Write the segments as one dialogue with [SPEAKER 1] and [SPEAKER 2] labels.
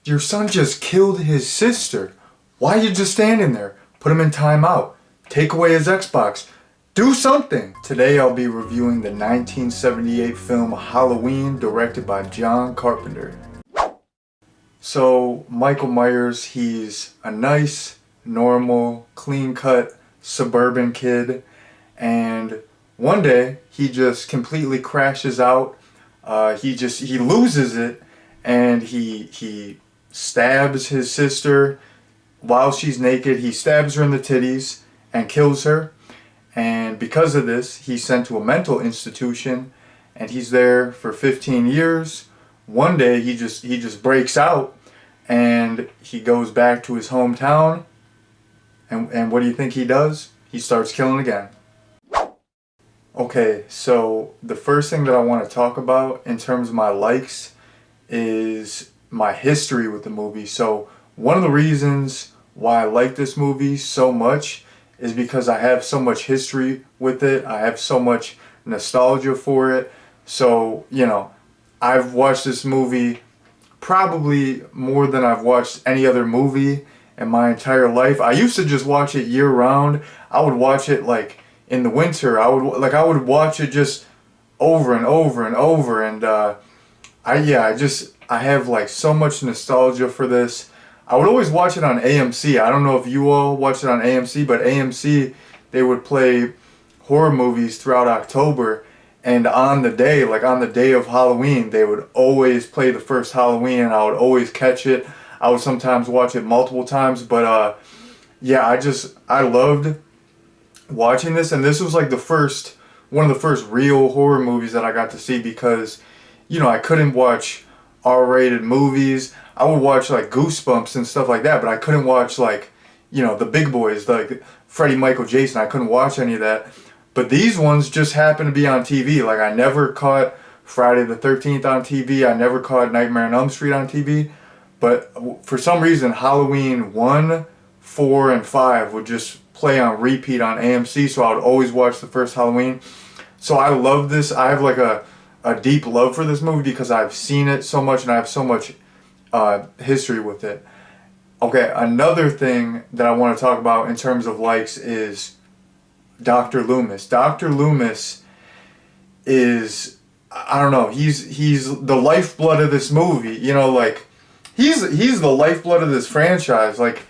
[SPEAKER 1] Your son just killed his sister. Why are you just standing there? Put him in timeout. Take away his Xbox. Do something! Today I'll be reviewing the 1978 film Halloween, directed by John Carpenter. So, Michael Myers, he's a nice, normal, clean-cut, suburban kid, and one day he just completely crashes out. He loses it, and he stabs his sister while she's naked. He stabs her in the titties and kills her. And because of this, he's sent to a mental institution, and he's there for 15 years. One day, he just breaks out, and he goes back to his hometown. And what do you think he does? He starts killing again. Okay, so the first thing that I want to talk about in terms of my likes is my history with the movie. So one of the reasons why I like this movie so much is because I have so much history with it. I have so much nostalgia for it. So, I've watched this movie probably more than I've watched any other movie in my entire life. I used to just watch it year round. I would watch it like in the winter. I would watch it just over and over and over, and I have like so much nostalgia for this. I would always watch it on AMC. I don't know if you all watch it on AMC, but AMC, they would play horror movies throughout October, and on the day of Halloween, they would always play the first Halloween, and I would always catch it. I would sometimes watch it multiple times, but I loved watching this, and this was like one of the first real horror movies that I got to see because, I couldn't watch R-rated movies. I would watch like Goosebumps and stuff like that, but I couldn't watch like, the big boys like Freddy, Michael, Jason. I couldn't watch any of that. But these ones just happened to be on TV. Like I never caught Friday the 13th on TV. I never caught Nightmare on Elm Street on TV. But for some reason, Halloween 1, 4, and 5 would just play on repeat on AMC, so I would always watch the first Halloween. So I love this. I have like a deep love for this movie because I've seen it so much and I have so much history with it. Okay, another thing that I want to talk about in terms of likes is Dr. Loomis. Dr. Loomis is, I don't know, he's the lifeblood of this movie. He's the lifeblood of this franchise. Like,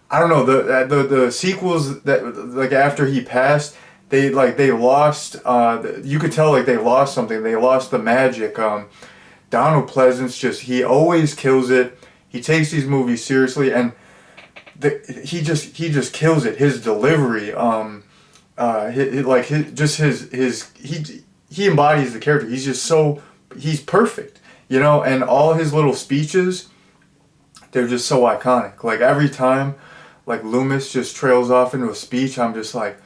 [SPEAKER 1] I don't know, the sequels that like after he passed, they lost. You could tell like they lost something. They lost the magic. Donald Pleasence he always kills it. He takes these movies seriously, and he just kills it. His delivery, he embodies the character. He's perfect, and all his little speeches, they're just so iconic. Like every time, like Loomis just trails off into a speech, I'm just like,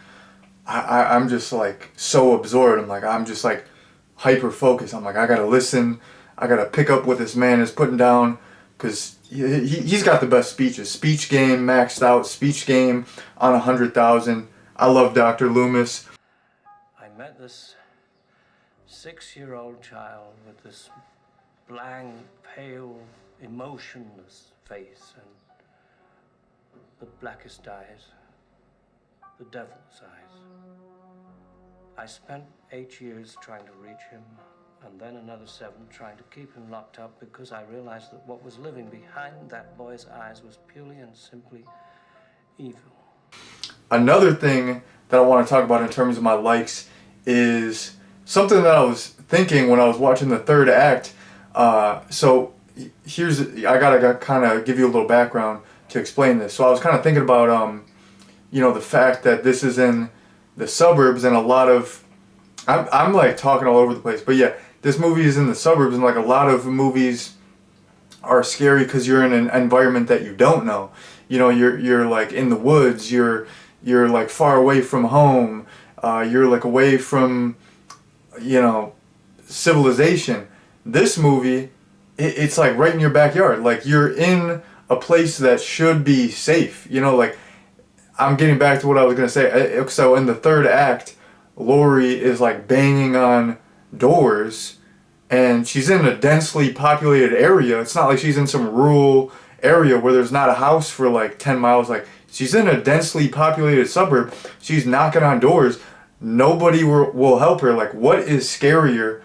[SPEAKER 1] I'm just like so absorbed. I'm just like hyper focused. I'm like, I gotta listen. I gotta pick up what this man is putting down, because he's got the best speeches. Speech game maxed out. Speech game on 100,000. I love Dr. Loomis.
[SPEAKER 2] I met this 6-year-old child with this blank, pale, emotionless face and the blackest eyes, the devil's eyes. I spent 8 years trying to reach him, and then another 7 trying to keep him locked up, because I realized that what was living behind that boy's eyes was purely and simply evil.
[SPEAKER 1] Another thing that I want to talk about in terms of my likes is something that I was thinking when I was watching the third act. I gotta kind of give you a little background to explain this. So I was kind of thinking about, the fact that this is in the suburbs, and a lot of, I'm like talking all over the place, but yeah, this movie is in the suburbs, and like a lot of movies are scary because you're in an environment that you don't know. You're like in the woods, you're like far away from home, you're like away from, civilization. This movie, it's like right in your backyard. Like you're in a place that should be safe. Like I'm getting back to what I was gonna say. So in the third act, Laurie is like banging on doors, and she's in a densely populated area. It's not like she's in some rural area where there's not a house for like 10 miles. Like, she's in a densely populated suburb. She's knocking on doors. Nobody will help her. Like, what is scarier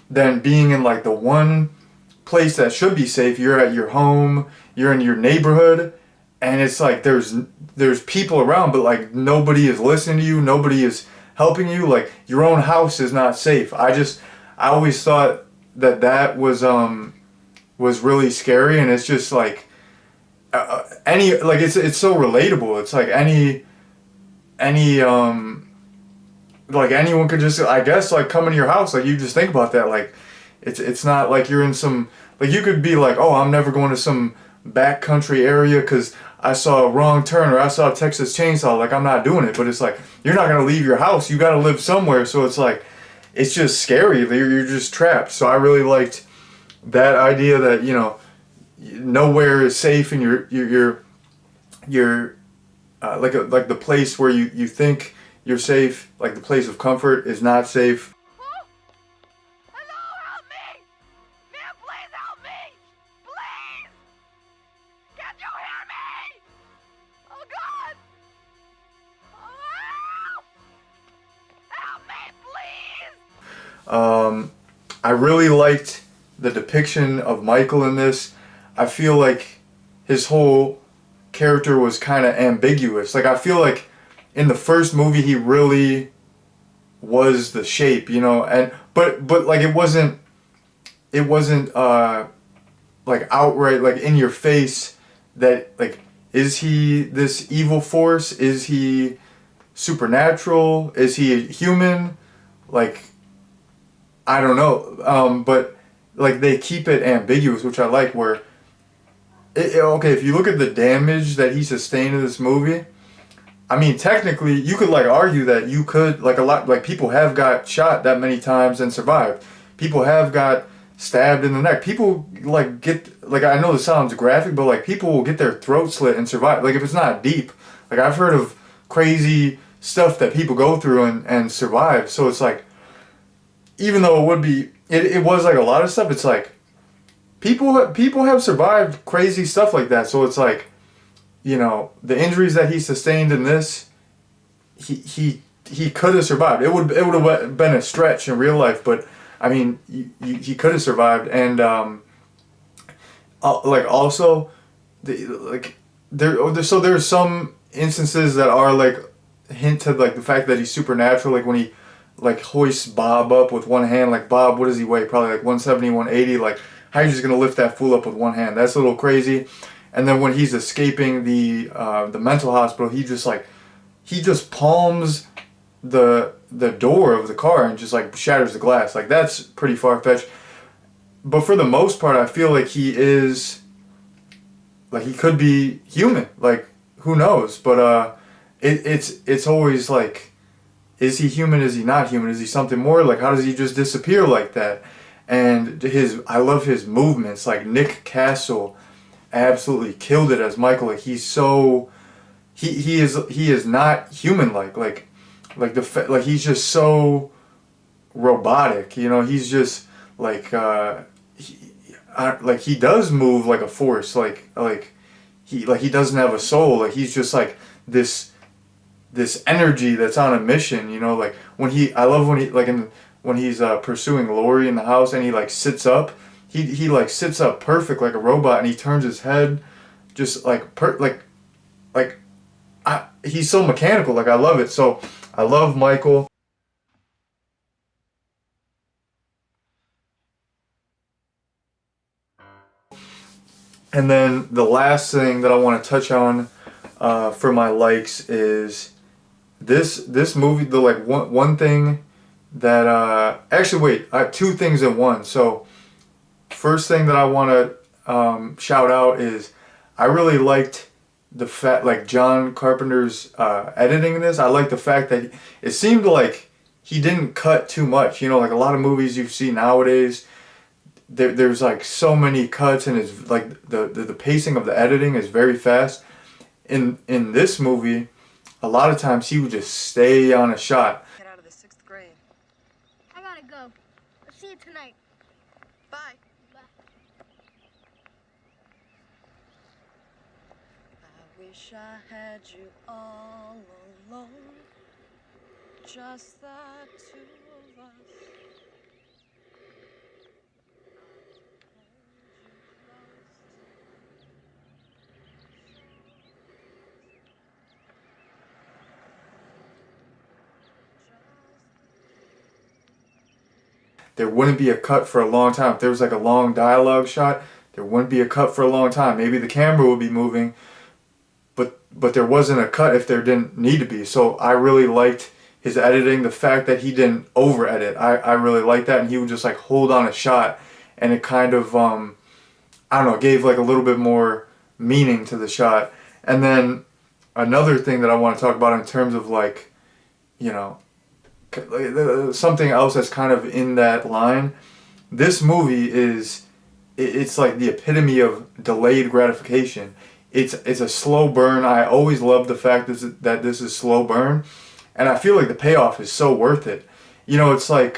[SPEAKER 1] than being in like the one place that should be safe? You're at your home, you're in your neighborhood, and it's like there's people around, but like nobody is listening to you, nobody is helping you. Like, your own house is not safe. I always thought that was really scary, and it's just like it's so relatable. It's like any like anyone could just, I guess, like come into your house. Like, you just think about that. Like, it's not like you're in some, like, you could be like, oh, I'm never going to some backcountry area because I saw a wrong turn, or I saw a Texas Chainsaw. Like, I'm not doing it. But it's like, you're not gonna leave your house. You got to live somewhere. So it's like, it's just scary. You're just trapped. So I really liked that idea that, you know, nowhere is safe, and you're like the place where you think you're safe, like the place of comfort, is not safe.
[SPEAKER 3] Hello, help me! Man, please help me! Please! Can't you hear me? Oh God! Oh, help me, please!
[SPEAKER 1] I really liked the depiction of Michael in this. I feel like his whole character was kind of ambiguous. Like, I feel like in the first movie he really was the Shape, you know, and but like it wasn't like outright, like, in your face that, like, is he this evil force? Is he supernatural? Is he human? Like, I don't know. But like, they keep it ambiguous, which I like, where okay, if you look at the damage that he sustained in this movie, I mean, technically, you could, like, argue that you could, like, a lot, like, people have got shot that many times and survived. People have got stabbed in the neck. People, like, like, I know this sounds graphic, but, like, people will get their throat slit and survive. Like, if it's not deep. Like, I've heard of crazy stuff that people go through and survive. So it's like, even though it was, like, a lot of stuff, it's like, people have survived crazy stuff like that. So it's like, you know, the injuries that he sustained in this, he could have survived. It would have been a stretch in real life, but I mean, he could have survived. And like, also, there's some instances that are like hint to, like, the fact that he's supernatural. Like, when he, like, hoists Bob up with one hand. Like, Bob, what does he weigh? Probably like 170, 180. Like, how are you just gonna lift that fool up with one hand? That's a little crazy. And then when he's escaping the mental hospital, he just palms the door of the car and just, like, shatters the glass. Like, that's pretty far-fetched. But for the most part, I feel like he could be human. Like, who knows? But it's always like, is he human? Is he not human? Is he something more? Like, how does he just disappear like that? And I love his movements. Like, Nick Castle absolutely killed it as Michael. Like, he's so, he is not human like he's just so robotic, you know. He's just like he does move like a force, like he doesn't have a soul. Like, he's just like this energy that's on a mission, you know. Like, I love when he, like, when he's pursuing Lori in the house, and he, like, sits up. He like sits up perfect like a robot, and he turns his head just like he's so mechanical. Like, I love it. So I love Michael. And then the last thing that I want to touch on for my likes is this movie. The, like, one thing that actually, wait, I have two things in one. So first thing that I want to shout out is I really liked the fact, like, John Carpenter's editing in this. I like the fact that it seemed like he didn't cut too much. You know, like a lot of movies you see nowadays, there's like so many cuts, and it's like the pacing of the editing is very fast. In this movie, a lot of times he would just stay on a shot.
[SPEAKER 3] Get out of the 6th grade.
[SPEAKER 4] I gotta go. I'll see you tonight. Wish I had you all alone, just the two of us.
[SPEAKER 1] There wouldn't be a cut for a long time. If there was like a long dialogue shot, there wouldn't be a cut for a long time. Maybe the camera would be moving, but there wasn't a cut if there didn't need to be. So I really liked his editing, the fact that he didn't over edit. I really liked that, and he would just like hold on a shot, and it kind of I don't know, gave like a little bit more meaning to the shot. And then another thing that I want to talk about in terms of like, you know, something else that's kind of in that line. This movie it's like the epitome of delayed gratification. It's a slow burn. I always love the fact that this is slow burn, and I feel like the payoff is so worth it. You know, it's like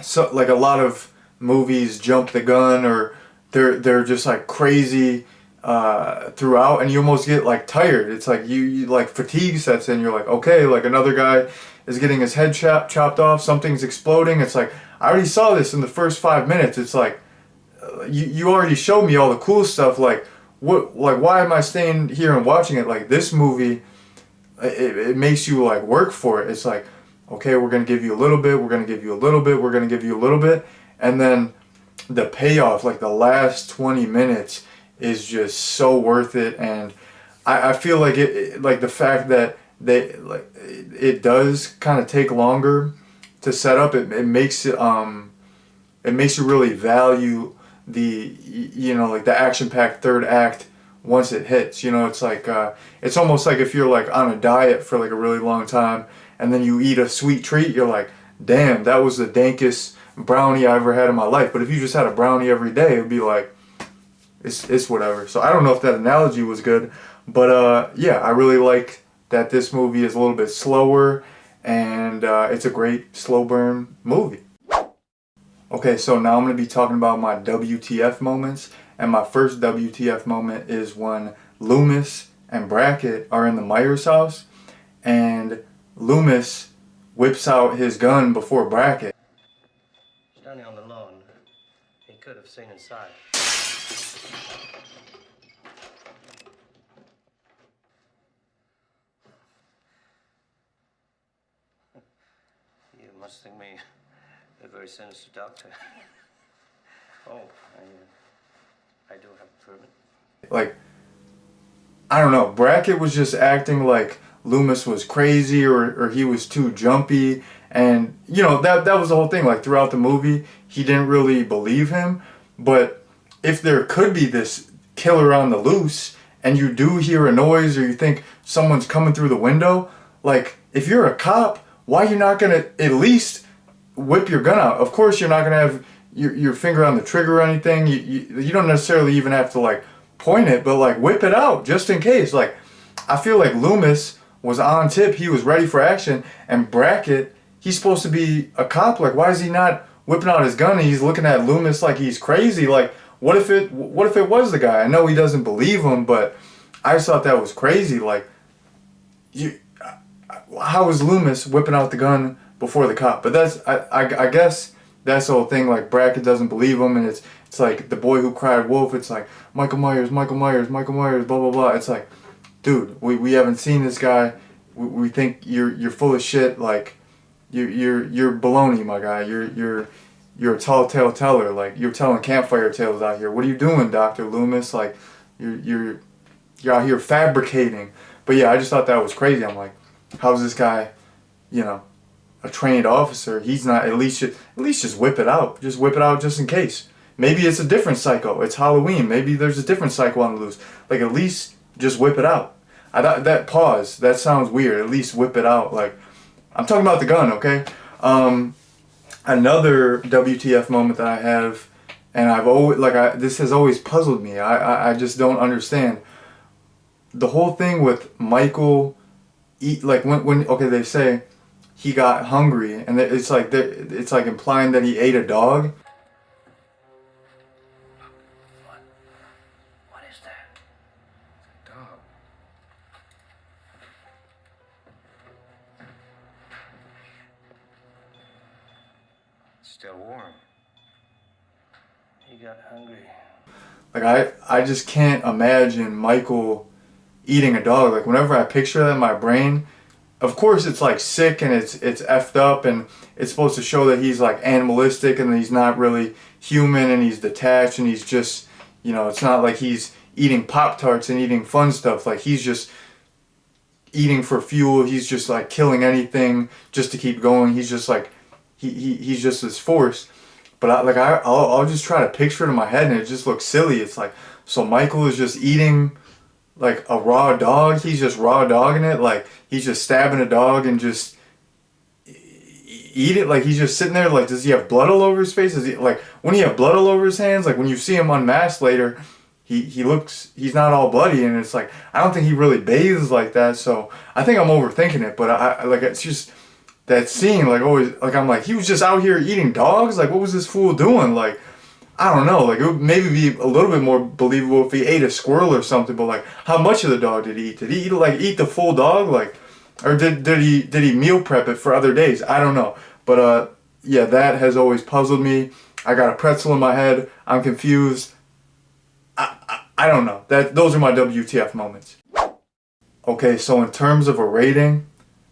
[SPEAKER 1] so like a lot of movies jump the gun, or they're just like crazy throughout, and you almost get like tired. It's like you like fatigue sets in. You're like, okay, like another guy is getting his head chopped off, something's exploding. It's like, I already saw this in the first 5 minutes. It's like you already showed me all the cool stuff. Like what, like why am I staying here and watching it? Like this movie, it makes you like work for it. It's like, okay, we're gonna give you a little bit, we're gonna give you a little bit, we're gonna give you a little bit, and then the payoff, like the last 20 minutes, is just so worth it. And I feel like it like the fact that it does kind of take longer to set up. It makes it makes you really value the, you know, like the action-packed third act once it hits. You know, it's like it's almost like if you're like on a diet for like a really long time, and then you eat a sweet treat, you're like, damn, that was the dankest brownie I ever had in my life. But if you just had a brownie every day, it'd be like, it's whatever. So I don't know if that analogy was good, but yeah, I really like that this movie is a little bit slower, and it's a great slow burn movie. Okay, so now I'm going to be talking about my WTF moments, and my first WTF moment is when Loomis and Brackett are in the Myers house, and Loomis whips out his gun before Brackett.
[SPEAKER 2] Standing on the lawn, he could have seen inside. You must think me a very sinister doctor. Oh, I do have a permit.
[SPEAKER 1] Like, I don't know, Brackett was just acting like Loomis was crazy, or he was too jumpy, and you know, that was the whole thing. Like throughout the movie, he didn't really believe him. But if there could be this killer on the loose, and you do hear a noise, or you think someone's coming through the window, like if you're a cop, why are you not gonna at least whip your gun out? Of course you're not gonna have your finger on the trigger or anything. You don't necessarily even have to like point it, but like whip it out just in case. Like I feel like Loomis was on tip, he was ready for action, and Brackett, he's supposed to be a cop. Like why is he not whipping out his gun and he's looking at Loomis like he's crazy? Like what if it was the guy? I know he doesn't believe him, but I just thought that was crazy. Like how is Loomis whipping out the gun before the cop? But that's I guess that's the whole thing. Like Brackett doesn't believe him, and it's like The Boy Who Cried Wolf. It's like Michael Myers, blah blah blah. It's like, dude, we haven't seen this guy. We think you're full of shit. Like you're baloney, my guy. You're a tall tale teller. Like you're telling campfire tales out here. What are you doing, Dr. Loomis? Like you're out here fabricating. But yeah, I just thought that was crazy. I'm like, how's this guy, you know, a trained officer? He's not at least just whip it out. Just whip it out just in case. Maybe it's a different psycho. It's Halloween. Maybe there's a different psycho on the loose. Like at least just whip it out. I thought that pause, that sounds weird. At least whip it out. Like I'm talking about the gun, okay? Another WTF moment that I have, and I've always this has always puzzled me. I just don't understand the whole thing with Michael. Like when okay, they say he got hungry, and it's like implying that he ate a dog.
[SPEAKER 2] What is that?
[SPEAKER 5] Tom. It's still warm.
[SPEAKER 2] He got hungry.
[SPEAKER 1] Like I just can't imagine Michael eating a dog. Like whenever I picture that in my brain, of course it's like sick and it's effed up and it's supposed to show that he's like animalistic and that he's not really human and he's detached and he's just, you know, it's not like he's eating Pop-Tarts and eating fun stuff. Like he's just eating for fuel. He's just like killing anything just to keep going. He's just like he's just this force. But I'll just try to picture it in my head and it just looks silly. It's like, so Michael is just eating like a raw dog. He's just raw dogging it. Like he's just stabbing a dog and just eat it. Like he's just sitting there. Like, does he have blood all over his face? Is he like, when he have blood all over his hands? Like when you see him unmasked later, he's not all bloody. And it's like, I don't think he really bathes like that. So I think I'm overthinking it. But I like, it's just that scene. Like always, like I'm like, he was just out here eating dogs. Like what was this fool doing? Like, I don't know, like it would maybe be a little bit more believable if he ate a squirrel or something, but like how much of the dog did he eat? Did he eat the full dog? Like, or did he meal prep it for other days? I don't know. But yeah, that has always puzzled me. I got a pretzel in my head. I'm confused. I don't know. Those are my WTF moments. Okay, so in terms of a rating,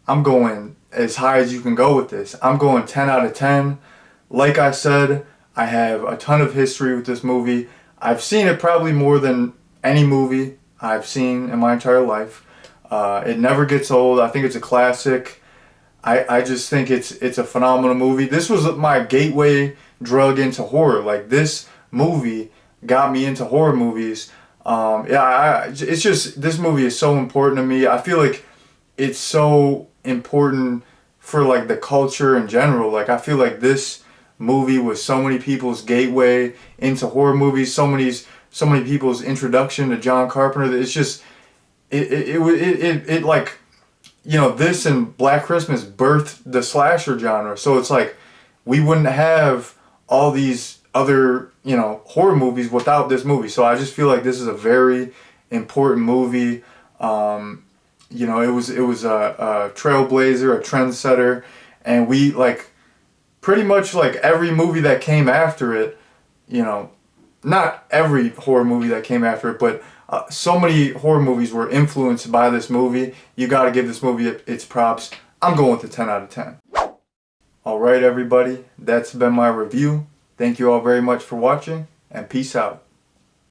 [SPEAKER 1] I'm going as high as you can go with this. I'm going 10 out of 10. Like I said, I have a ton of history with this movie. I've seen it probably more than any movie I've seen in my entire life. It never gets old. I think it's a classic. I just think it's a phenomenal movie. This was my gateway drug into horror. Like this movie got me into horror movies. It's just, this movie is so important to me. I feel like it's so important for like the culture in general. Like I feel like this movie was so many people's gateway into horror movies, so many people's introduction to John Carpenter. It's just it like, you know, this and Black Christmas birthed the slasher genre. So it's like we wouldn't have all these other, you know, horror movies without this movie. So I just feel like this is a very important movie. You know, it was a trailblazer, a trendsetter, and we like pretty much like every movie that came after it, you know, not every horror movie that came after it, but so many horror movies were influenced by this movie. You got to give this movie its props. I'm going with a 10 out of 10. Alright everybody, that's been my review. Thank you all very much for watching, and peace out.